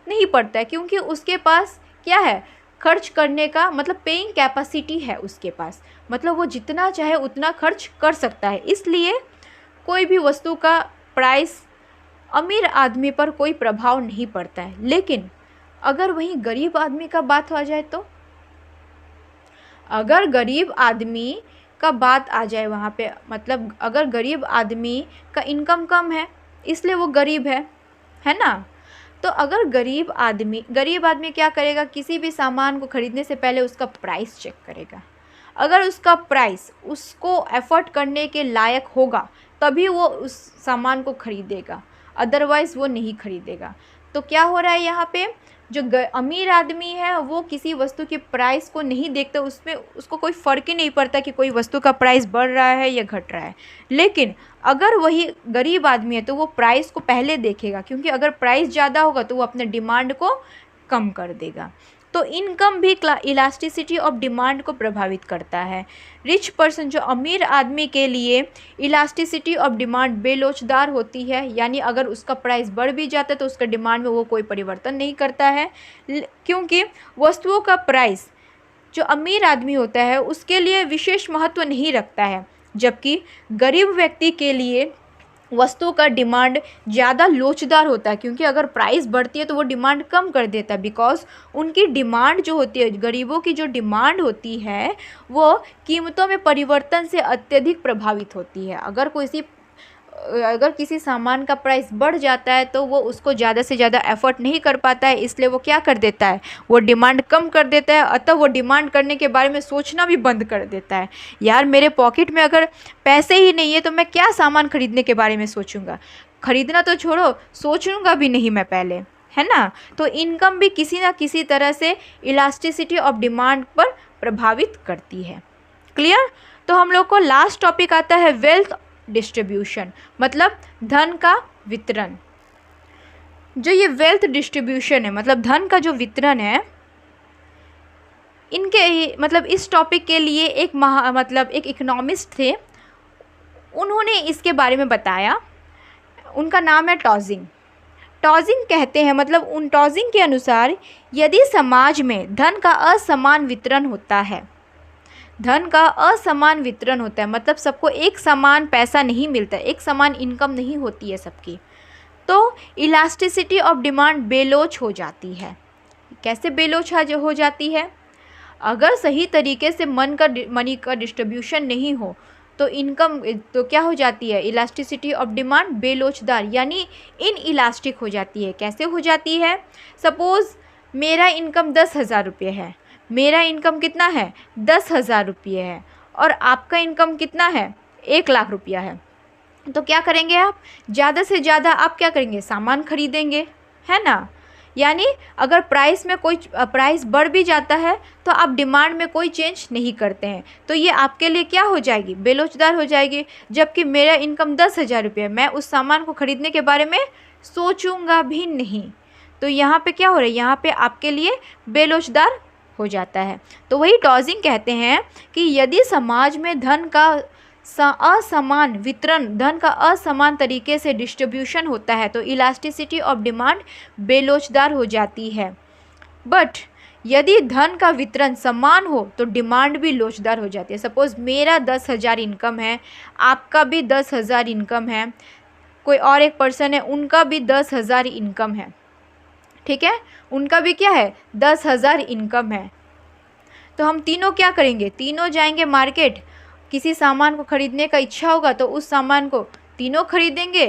नहीं पड़ता है, क्योंकि उसके पास क्या है? खर्च करने का मतलब पेइंग कैपेसिटी है उसके पास, मतलब वो जितना चाहे उतना खर्च कर सकता है। इसलिए कोई भी वस्तु का प्राइस अमीर आदमी पर कोई प्रभाव नहीं पड़ता है। लेकिन अगर वहीं गरीब आदमी का बात आ जाए तो अगर गरीब आदमी का बात आ जाए वहाँ पे, मतलब अगर गरीब आदमी का इनकम कम है इसलिए वो गरीब है ना। तो अगर गरीब आदमी क्या करेगा? किसी भी सामान को ख़रीदने से पहले उसका प्राइस चेक करेगा। अगर उसका प्राइस उसको एफर्ट करने के लायक होगा तभी वो उस सामान को ख़रीदेगा, अदरवाइज़ वो नहीं ख़रीदेगा। तो क्या हो रहा है यहाँ पे? जो अमीर आदमी है वो किसी वस्तु की प्राइस को नहीं देखता, उसमें उसको कोई फ़र्क ही नहीं पड़ता कि कोई वस्तु का प्राइस बढ़ रहा है या घट रहा है। लेकिन अगर वही गरीब आदमी है तो वो प्राइस को पहले देखेगा, क्योंकि अगर प्राइस ज़्यादा होगा तो वो अपने डिमांड को कम कर देगा। तो इनकम भी इलास्टिसिटी ऑफ डिमांड को प्रभावित करता है। रिच पर्सन जो अमीर आदमी के लिए इलास्टिसिटी ऑफ डिमांड बेलोचदार होती है, यानी अगर उसका प्राइस बढ़ भी जाता है तो उसका डिमांड में वो कोई परिवर्तन नहीं करता है, क्योंकि वस्तुओं का प्राइस जो अमीर आदमी होता है उसके लिए विशेष महत्व नहीं रखता है, जबकि गरीब व्यक्ति के लिए वस्तु का डिमांड ज़्यादा लोचदार होता है, क्योंकि अगर प्राइस बढ़ती है तो वो डिमांड कम कर देता है, बिकॉज उनकी डिमांड जो होती है, गरीबों की जो डिमांड होती है वो कीमतों में परिवर्तन से अत्यधिक प्रभावित होती है। अगर किसी सामान का प्राइस बढ़ जाता है तो वो उसको ज़्यादा से ज़्यादा एफर्ट नहीं कर पाता है, इसलिए वो क्या कर देता है, वो डिमांड कम कर देता है। अतः वो डिमांड करने के बारे में सोचना भी बंद कर देता है। यार मेरे पॉकेट में अगर पैसे ही नहीं है तो मैं क्या सामान खरीदने के बारे में सोचूंगा, खरीदना तो छोड़ो, सोचूंगा भी नहीं मैं पहले, है ना। तो इनकम भी किसी ना किसी तरह से इलास्टिसिटी ऑफ डिमांड पर प्रभावित करती है। क्लियर। तो हम लोग को लास्ट टॉपिक आता है वेल्थ डिस्ट्रीब्यूशन, मतलब धन का वितरण। जो ये वेल्थ डिस्ट्रीब्यूशन है, मतलब धन का जो वितरण है, इनके मतलब इस टॉपिक के लिए एक इकोनॉमिस्ट थे, उन्होंने इसके बारे में बताया। उनका नाम है टॉजिंग। टॉजिंग कहते हैं, मतलब उन टॉजिंग के अनुसार यदि समाज में धन का असमान वितरण होता है, धन का असमान वितरण होता है, मतलब सबको एक समान पैसा नहीं मिलता, एक समान इनकम नहीं होती है सबकी, तो इलास्टिसिटी ऑफ डिमांड बेलोच हो जाती है। कैसे बेलोच हो जाती है? अगर सही तरीके से मनी का डिस्ट्रीब्यूशन नहीं हो तो इनकम तो क्या हो जाती है, इलास्टिसिटी ऑफ डिमांड बेलोचदार यानी इन इलास्टिक हो जाती है। कैसे हो जाती है? सपोज़ मेरा इनकम 10,000 रुपये है, मेरा इनकम कितना है, 10,000 रुपये है, और आपका इनकम कितना है, 1,00,000 रुपया है। तो क्या करेंगे आप, ज़्यादा से ज़्यादा आप क्या करेंगे, सामान खरीदेंगे, है ना। यानी अगर प्राइस बढ़ भी जाता है तो आप डिमांड में कोई चेंज नहीं करते हैं, तो ये आपके लिए क्या हो जाएगी, बेलोचदार हो जाएगी। जबकि मेरा इनकम 10,000 रुपये है, मैं उस सामान को खरीदने के बारे में सोचूंगा भी नहीं, तो यहाँ पे क्या हो रहा है, यहाँ पे आपके लिए बेलोचदार हो जाता है। तो वही टॉजिंग कहते हैं कि यदि समाज में धन का असमान वितरण, धन का असमान तरीके से डिस्ट्रीब्यूशन होता है तो इलास्टिसिटी ऑफ डिमांड बेलोचदार हो जाती है। बट यदि धन का वितरण समान हो तो डिमांड भी लोचदार हो जाती है। सपोज़ मेरा 10,000 इनकम है, आपका भी 10,000 इनकम है, कोई और एक पर्सन है उनका भी 10,000 इनकम है, ठीक है, उनका भी क्या है, 10,000 इनकम है। तो हम तीनों क्या करेंगे, तीनों जाएंगे मार्केट, किसी सामान को खरीदने का इच्छा होगा तो उस सामान को तीनों खरीदेंगे।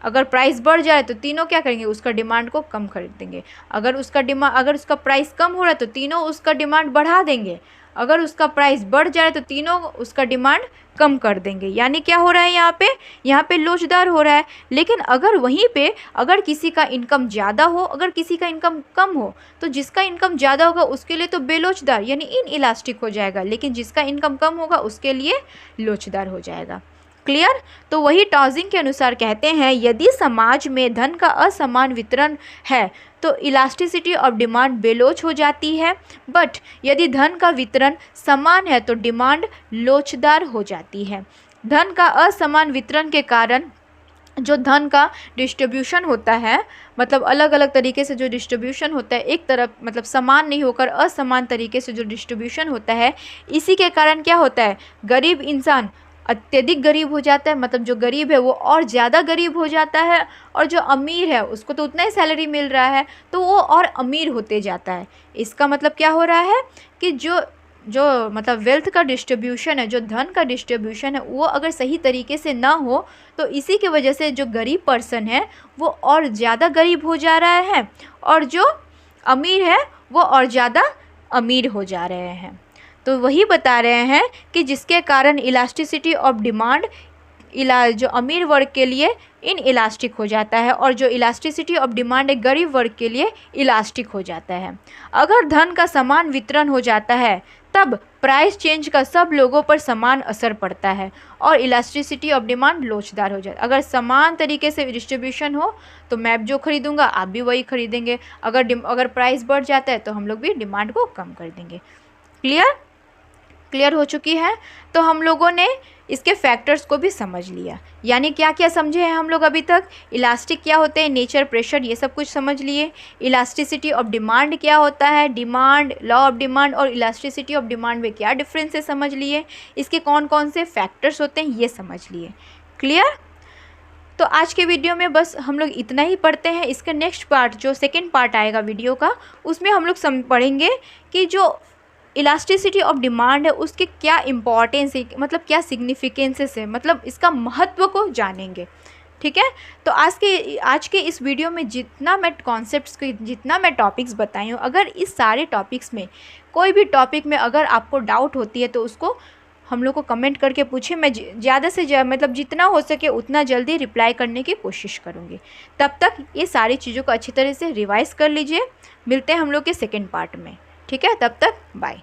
अगर प्राइस बढ़ जाए तो तीनों क्या करेंगे, उसका डिमांड को कम खरीदेंगे। अगर उसका प्राइस कम हो रहा है तो तीनों उसका डिमांड बढ़ा देंगे। अगर उसका प्राइस बढ़ जाए तो तीनों उसका डिमांड कम कर देंगे। यानी क्या हो रहा है, यहाँ पे लोचदार हो रहा है। लेकिन अगर वहीं पे अगर किसी का इनकम ज़्यादा हो, अगर किसी का इनकम कम हो, तो जिसका इनकम ज़्यादा होगा उसके लिए तो बेलोचदार यानी इन इलास्टिक हो जाएगा, लेकिन जिसका इनकम कम होगा उसके लिए लोचदार हो जाएगा। क्लियर। तो वही टॉजिंग के अनुसार कहते हैं यदि समाज में धन का असमान वितरण है तो इलास्टिसिटी ऑफ डिमांड बेलोच हो जाती है, बट यदि धन का वितरण समान है तो डिमांड लोचदार हो जाती है। धन का असमान वितरण के कारण जो धन का डिस्ट्रीब्यूशन होता है, मतलब अलग अलग तरीके से जो डिस्ट्रीब्यूशन होता है, एक तरफ मतलब समान नहीं होकर असमान तरीके से जो डिस्ट्रीब्यूशन होता है, इसी के कारण क्या होता है, गरीब इंसान अत्यधिक गरीब हो जाता है, मतलब जो गरीब है वो और ज़्यादा गरीब हो जाता है, और जो अमीर है उसको तो उतना ही सैलरी मिल रहा है तो वो और अमीर होते जाता है। इसका मतलब क्या हो रहा है कि जो मतलब वेल्थ का डिस्ट्रीब्यूशन है, जो धन का डिस्ट्रीब्यूशन है, वो अगर सही तरीके से ना हो तो इसी की वजह से जो गरीब पर्सन है वो और ज़्यादा गरीब हो जा रहा है, और जो अमीर है वो और ज़्यादा अमीर हो जा रहे हैं। तो वही बता रहे हैं कि जिसके कारण इलास्टिसिटी ऑफ डिमांड जो अमीर वर्ग के लिए इन इलास्टिक हो जाता है, और जो इलास्टिसिटी ऑफ डिमांड एक गरीब वर्ग के लिए इलास्टिक हो जाता है। अगर धन का समान वितरण हो जाता है तब प्राइस चेंज का सब लोगों पर समान असर पड़ता है और इलास्टिसिटी ऑफ डिमांड लोचदार हो जाता है। अगर समान तरीके से डिस्ट्रीब्यूशन हो तो मैं जो खरीदूंगा आप भी वही खरीदेंगे, अगर प्राइस बढ़ जाता है तो हम लोग भी डिमांड को कम कर देंगे। क्लियर हो चुकी है। तो हम लोगों ने इसके फैक्टर्स को भी समझ लिया, यानी क्या क्या समझे हैं हम लोग अभी तक, इलास्टिक क्या होते हैं, नेचर, प्रेशर, ये सब कुछ समझ लिए। इलास्टिसिटी ऑफ डिमांड क्या होता है, डिमांड, लॉ ऑफ डिमांड और इलास्टिसिटी ऑफ डिमांड में क्या डिफरेंस है समझ लिए। इसके कौन कौन से फैक्टर्स होते हैं ये समझ लिए। क्लियर। तो आज के वीडियो में बस हम लोग इतना ही पढ़ते हैं। इसका नेक्स्ट पार्ट जो सेकेंड पार्ट आएगा वीडियो का, उसमें हम लोग पढ़ेंगे कि जो इलास्टिसिटी ऑफ डिमांड है उसके क्या इम्पोर्टेंस है, मतलब क्या सिग्निफिकेंसेस है, मतलब इसका महत्व को जानेंगे। ठीक है, तो आज के इस वीडियो में जितना मैं कॉन्सेप्ट्स के, जितना मैं टॉपिक्स बताई हूँ, अगर इस सारे टॉपिक्स में कोई भी टॉपिक में अगर आपको डाउट होती है तो उसको हम लोग को कमेंट करके पूछे। मैं ज़्यादा से मतलब जितना हो सके उतना जल्दी रिप्लाई करने की कोशिश करूँगी। तब तक ये सारी चीज़ों को अच्छी तरह से रिवाइज़ कर लीजिए। मिलते हैं हम लोग के सेकेंड पार्ट में। ठीक है, तब तक बाय।